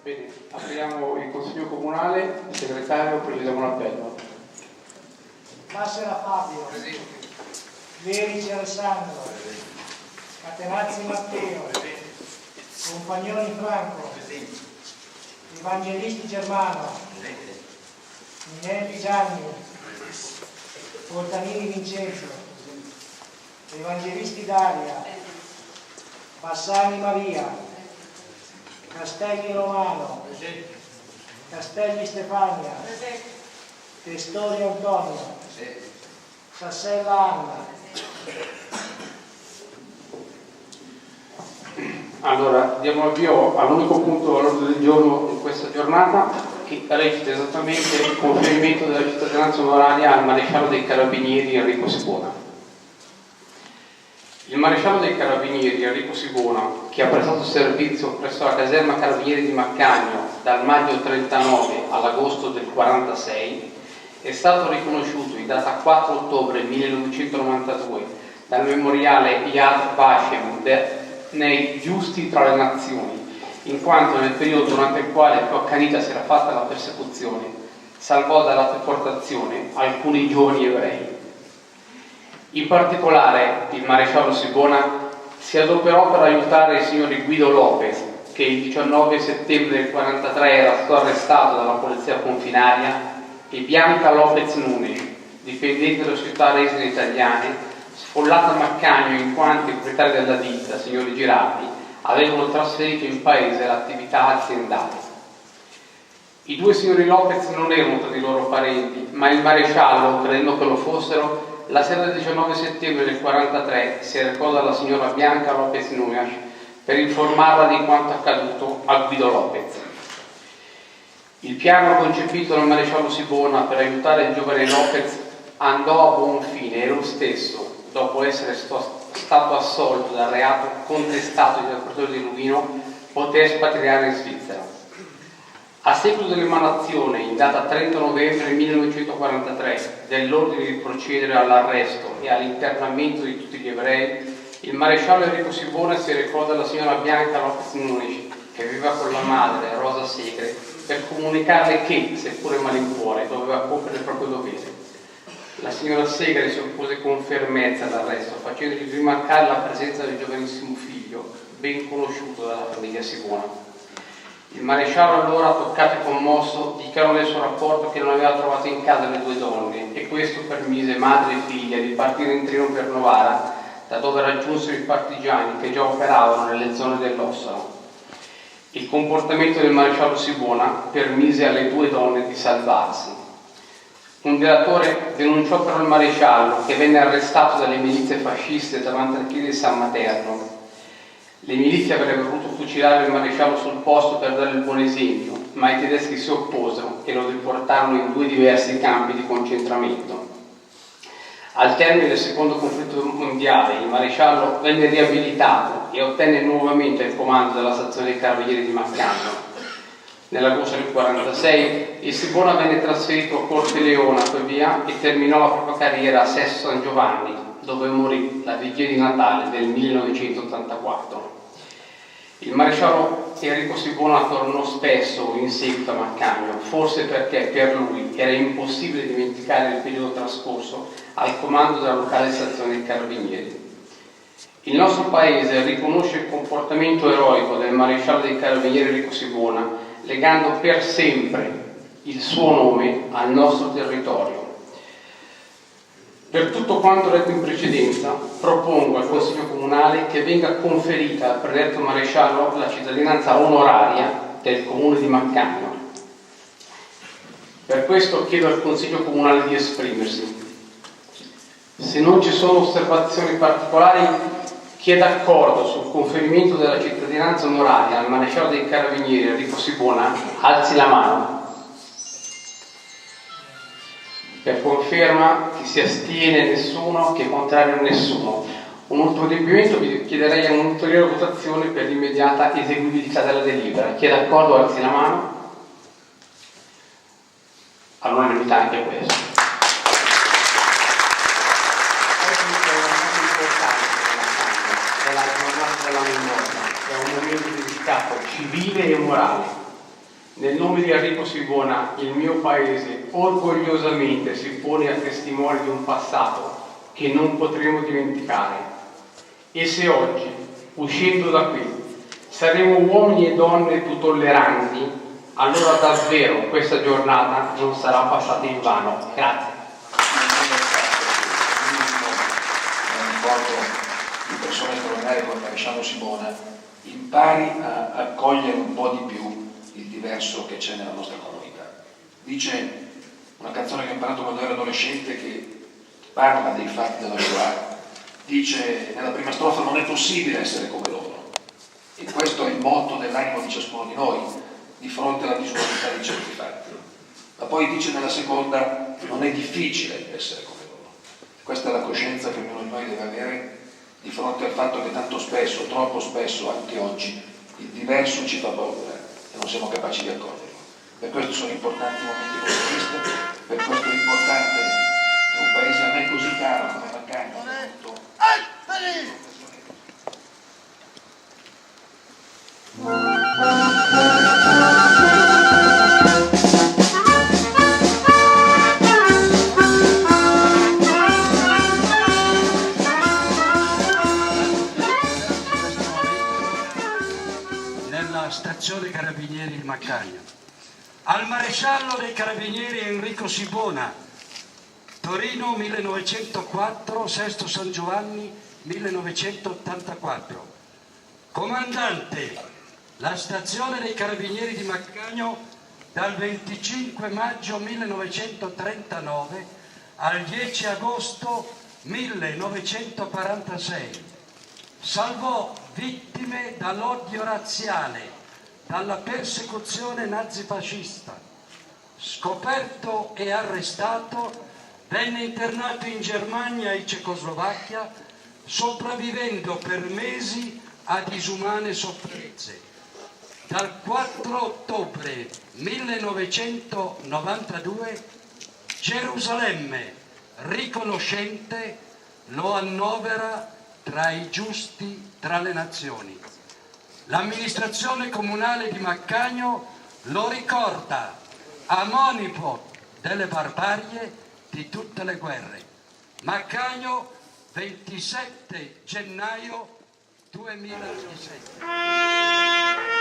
Bene, apriamo il Consiglio Comunale. Segretario, procediamo l'appello. Massera Fabio. Presente. Verici Alessandro. Presente. Catenazzi Matteo. Presente. Compagnoni Franco. Presente. Evangelisti Germano. Presente. Minelli Gianni. Presente. Portanini Vincenzo. Presente. Evangelisti Daria. Presente. Bassani Maria. Castelli Romano. Presente. Castelli Stefania. Presente. Testori Antonio. Presente. Sassella Anna. Allora, diamo avvio all'unico punto all'ordine del giorno di questa giornata, che recita esattamente il conferimento della cittadinanza onoraria al maresciallo dei Carabinieri Enrico Sibona. Il maresciallo dei Carabinieri Enrico Sibona, che ha prestato servizio presso la caserma Carabinieri di Maccagno dal maggio 39 all'agosto del 46, è stato riconosciuto in data 4 ottobre 1992 dal memoriale Yad Vashem nei Giusti tra le Nazioni, in quanto nel periodo durante il quale più accanita si era fatta la persecuzione, salvò dalla deportazione alcuni giovani ebrei. In particolare, il maresciallo Sibona si adoperò per aiutare il signor Guido Lopez, che il 19 settembre del 1943 era stato arrestato dalla polizia confinaria, e Bianca Lopez Nunes, dipendente delle società resine italiane, sfollata a Maccagno in quanto i proprietari della ditta, signori Girardi, avevano trasferito in paese l'attività aziendale. I due signori Lopez non erano tra di loro parenti, ma il maresciallo, credendo che lo fossero, la sera del 19 settembre del 1943 si recò dalla signora Bianca Lopez Nunes per informarla di quanto accaduto a Guido Lopez. Il piano concepito dal maresciallo Sibona per aiutare il giovane Lopez andò a buon fine e lo stesso, dopo essere stato assolto dal reato contestato dal procuratore di Luino, poté espatriare in Svizzera. A seguito dell'emanazione, in data 30 novembre 1943, dell'ordine di procedere all'arresto e all'internamento di tutti gli ebrei, il maresciallo Enrico Sibona si recò dalla signora Bianca Lopez Nunes, che viveva con la madre, Rosa Segre, per comunicarle che, seppure malincuore, doveva compiere il proprio dovere. La signora Segre si oppose con fermezza all'arresto, facendogli rimarcare la presenza del giovanissimo figlio, ben conosciuto dalla famiglia Sibona. Il maresciallo, allora, toccato e commosso, dichiarò nel suo rapporto che non aveva trovato in casa le due donne, e questo permise madre e figlia di partire in treno per Novara, da dove raggiunsero i partigiani che già operavano nelle zone dell'Ossolo. Il comportamento del maresciallo Sibona permise alle due donne di salvarsi. Un delatore denunciò però il maresciallo, che venne arrestato dalle milizie fasciste davanti al chiesa di San Materno. Le milizie avrebbero voluto fucilare il maresciallo sul posto per dare il buon esempio, ma i tedeschi si opposero e lo deportarono in due diversi campi di concentramento. Al termine del secondo conflitto mondiale, il maresciallo venne riabilitato e ottenne nuovamente il comando della stazione dei Carabinieri di Maccagno. Nell'agosto del 1946 il Sibona venne trasferito a Corteleona e terminò la propria carriera a Sesto San Giovanni, dove morì la vigilia di Natale del 1984. Il maresciallo Enrico Sibona tornò spesso in seguito a Maccagno, forse perché per lui era impossibile dimenticare il periodo trascorso al comando della locale stazione dei Carabinieri. Il nostro paese riconosce il comportamento eroico del maresciallo dei Carabinieri Enrico Sibona, legando per sempre il suo nome al nostro territorio. Per tutto quanto detto in precedenza, propongo al Consiglio Comunale che venga conferita al predetto maresciallo la cittadinanza onoraria del Comune di Maccagno. Per questo chiedo al Consiglio Comunale di esprimersi. Se non ci sono osservazioni particolari, chi è d'accordo sul conferimento della cittadinanza onoraria al maresciallo dei Carabinieri Enrico Sibona, alzi la mano. Per conferma, chi si astiene nessuno, chi è contrario nessuno. Un ultimo adempimento, vi chiederei un'ulteriore votazione per l'immediata eseguibilità della delibera. Chi è d'accordo alzi la mano. All'unanimità anche questo. È la giornata della memoria, è un momento dedicato civile e morale Nel nome di Enrico Sibona, il mio paese orgogliosamente si pone a testimone di un passato che non potremo dimenticare. E se oggi, uscendo da qui, saremo uomini e donne più tolleranti, allora davvero questa giornata non sarà passata invano. Grazie. Di persone straordinarie come Maresciallo Sibona impari a accogliere un po' di più il diverso che c'è nella nostra comunità. Dice una canzone che ho imparato quando ero adolescente che parla dei fatti della Shoah, dice nella prima strofa: non è possibile essere come loro, e questo è il motto dell'animo di ciascuno di noi di fronte alla disumanità di certi fatti. Ma poi dice nella seconda: non è difficile essere come loro. Questa è la coscienza che ognuno di noi deve avere di fronte al fatto che tanto spesso, troppo spesso, anche oggi, il diverso ci fa paura e non siamo capaci di accoglierlo. Per questo sono importanti momenti come questo, per questo è importante che un paese a me così caro come Maccagno nella stazione Carabinieri di Maccagno, al maresciallo dei Carabinieri Enrico Sibona, Torino 1904, Sesto San Giovanni 1984. Comandante, la stazione dei Carabinieri di Maccagno dal 25 maggio 1939 al 10 agosto 1946. Salvò vittime dall'odio razziale, dalla persecuzione nazifascista. Scoperto e arrestato, venne internato in Germania e Cecoslovacchia, sopravvivendo per mesi a disumane sofferenze. Dal 4 ottobre 1992 Gerusalemme riconoscente lo annovera tra i giusti tra le nazioni. L'amministrazione comunale di Maccagno lo ricorda a monito delle barbarie di tutte le guerre. Maccagno, 27 gennaio 2017.